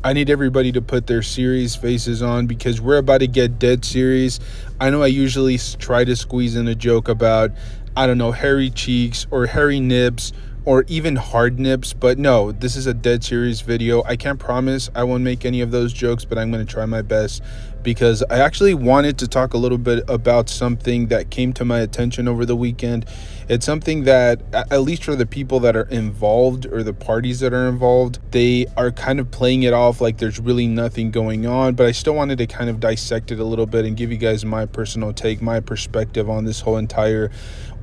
I need everybody to put their serious faces on because we're about to get dead serious. I know I usually try to squeeze in a joke about, I don't know, hairy cheeks or hairy nips or even hard nips, but no, this is a dead serious video. I can't promise I won't make any of those jokes, but I'm going to try my best because I actually wanted to talk a little bit about something that came to my attention over the weekend. It's something that, at least for the people that are involved or the parties that are involved, they are kind of playing it off like there's really nothing going on, but I still wanted to kind of dissect it a little bit and give you guys my personal take, my perspective on this whole entire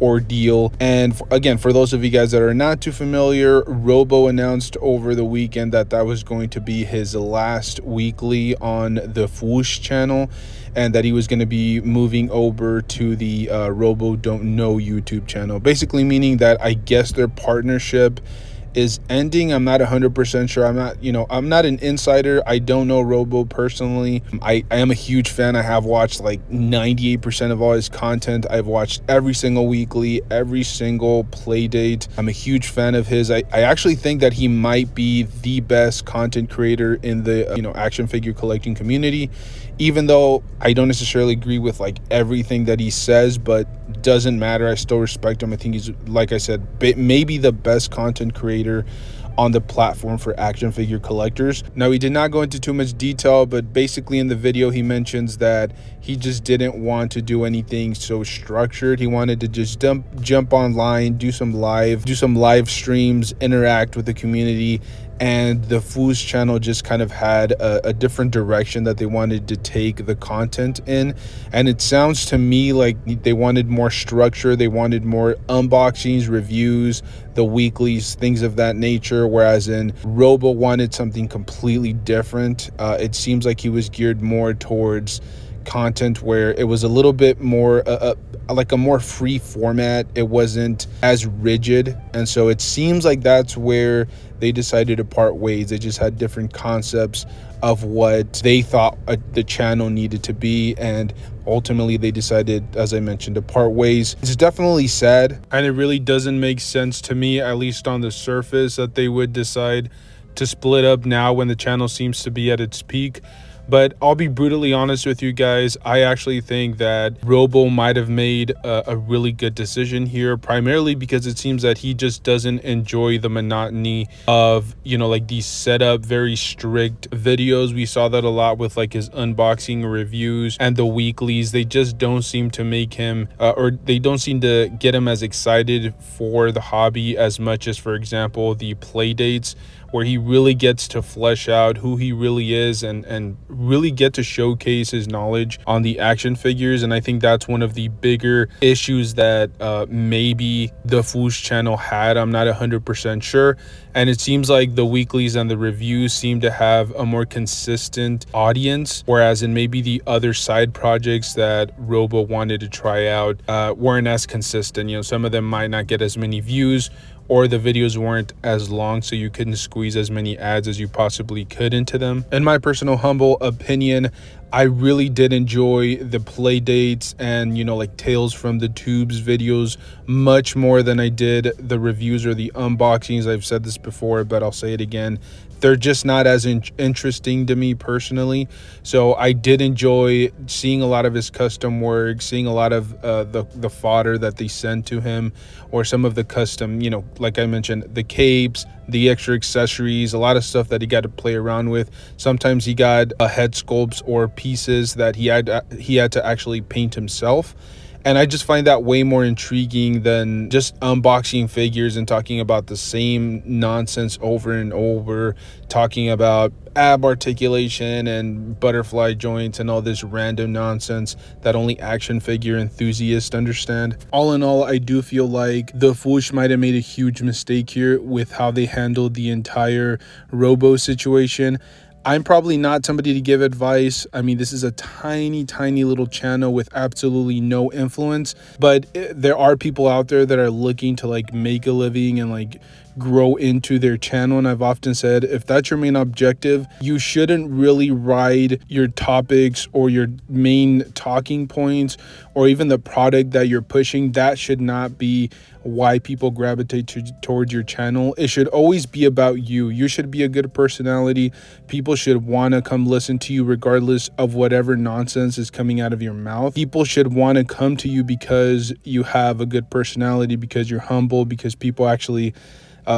ordeal. And again, for those of you guys that are not too familiar, Robo announced over the weekend that that was going to be his last weekly on the Fwoosh channel, and that he was going to be moving over to the Robo Don't Know YouTube channel, basically meaning that I guess their partnership is ending. I'm not 100% sure. I'm not an insider. I don't know Robo personally. I am a huge fan. I have watched like 98% of all his content. I've watched every single weekly, every single play date. I'm a huge fan of his. I actually think that he might be the best content creator in the action figure collecting community, even though I don't necessarily agree with like everything that he says, but doesn't matter. I still respect him. I think he's, like I said, maybe the best content creator on the platform for action figure collectors. Now, he did not go into too much detail, but basically in the video he mentions that he just didn't want to do anything so structured. He wanted to just jump online, do some live streams, interact with the community, and the Fwoosh channel just kind of had a different direction that they wanted to take the content in. And it sounds to me like they wanted more structure, they wanted more unboxings, reviews, the weeklies, things of that nature, whereas in Robo wanted something completely different. It seems like he was geared more towards content where it was a little bit more like a more free format. It wasn't as rigid, and so it seems like that's where they decided to part ways. They just had different concepts of what they thought the channel needed to be, and ultimately they decided, as I mentioned, to part ways. It's definitely sad, and it really doesn't make sense to me, at least on the surface, that they would decide to split up now when the channel seems to be at its peak. But I'll be brutally honest with you guys, I actually think that Robo might have made a really good decision here, primarily because it seems that he just doesn't enjoy the monotony of, like these set up, very strict videos. We saw that a lot with like his unboxing reviews and the weeklies. They just don't seem to make him, or they don't seem to get him as excited for the hobby as much as, for example, the play dates, where he really gets to flesh out who he really is and really get to showcase his knowledge on the action figures. And I think that's one of the bigger issues that maybe the Fwoosh channel had. I'm not 100% sure. And it seems like the weeklies and the reviews seem to have a more consistent audience, whereas in maybe the other side projects that Robo wanted to try out weren't as consistent. Some of them might not get as many views, or the videos weren't as long, so you couldn't squeeze as many ads as you possibly could into them. In my personal humble opinion, I really did enjoy the play dates and like Tales from the Tubes videos much more than I did the reviews or the unboxings. I've said this before, but I'll say it again. They're just not as interesting to me personally. So I did enjoy seeing a lot of his custom work, seeing a lot of the fodder that they sent to him, or some of the custom, like I mentioned, the capes, the extra accessories, a lot of stuff that he got to play around with. Sometimes he got head sculpts or pieces that he had to actually paint himself. And I just find that way more intriguing than just unboxing figures and talking about the same nonsense over and over, talking about ab articulation and butterfly joints and all this random nonsense that only action figure enthusiasts understand. All in all, I do feel like the Fwoosh might have made a huge mistake here with how they handled the entire Robo situation. I'm probably not somebody to give advice. I mean, this is a tiny little channel with absolutely no influence, but there are people out there that are looking to like make a living and like grow into their channel. And I've often said, if that's your main objective, you shouldn't really ride your topics or your main talking points or even the product that you're pushing. That should not be why people gravitate towards your channel. It should always be about you. You should be a good personality. People should want to come listen to you regardless of whatever nonsense is coming out of your mouth. People should want to come to you because you have a good personality, because you're humble, because people actually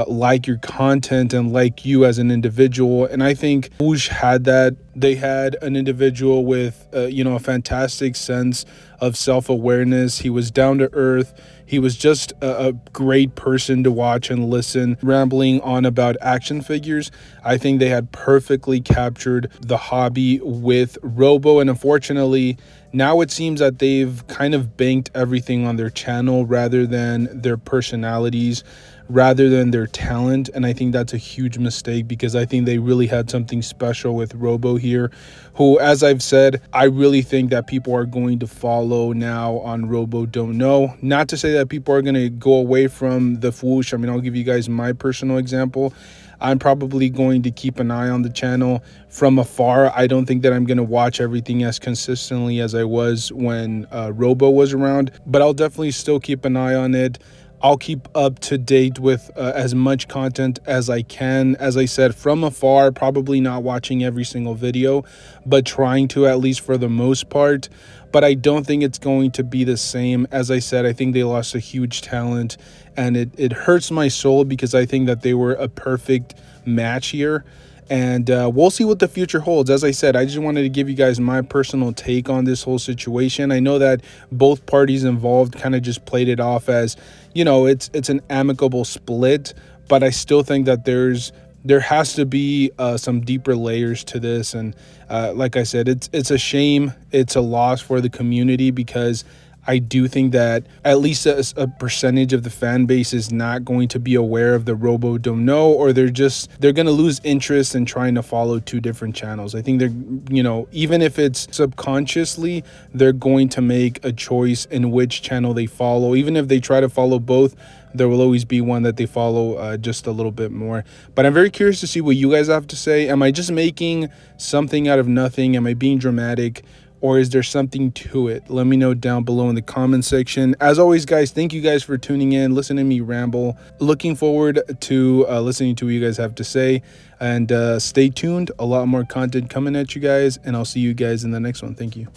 like your content and like you as an individual. And I think Fwoosh had that. They had an individual with a fantastic sense of self-awareness. He was down to earth. He was just a great person to watch and listen. Rambling on about action figures, I think they had perfectly captured the hobby with Robo. And unfortunately, now it seems that they've kind of banked everything on their channel rather than their personalities, rather than their talent. And I think that's a huge mistake, because I think they really had something special with Robo here, who, as I've said, I really think that people are going to follow now on Robo Don't Know. Not to say that people are going to go away from the Fwoosh. I mean, I'll give you guys my personal example. I'm probably going to keep an eye on the channel from afar. I don't think that I'm going to watch everything as consistently as I was when Robo was around, but I'll definitely still keep an eye on it. I'll keep up to date with as much content as I can. As I said, from afar, probably not watching every single video, but trying to, at least for the most part. But I don't think it's going to be the same. As I said, I think they lost a huge talent, and it hurts my soul, because I think that they were a perfect match here. And we'll see what the future holds. As I said, I just wanted to give you guys my personal take on this whole situation. I know that both parties involved kind of just played it off as, it's an amicable split, but I still think that there has to be some deeper layers to this. And like I said, it's a shame. It's a loss for the community, because I do think that at least a percentage of the fan base is not going to be aware of the Robo Don't Know, or they're going to lose interest in trying to follow two different channels. I think they're, even if it's subconsciously, they're going to make a choice in which channel they follow. Even if they try to follow both, there will always be one that they follow just a little bit more. But I'm very curious to see what you guys have to say. Am I just making something out of nothing? Am I being dramatic? Or is there something to it? Let me know down below in the comment section. As always, guys, thank you guys for tuning in, listening to me ramble. Looking forward to listening to what you guys have to say. And stay tuned. A lot more content coming at you guys. And I'll see you guys in the next one. Thank you.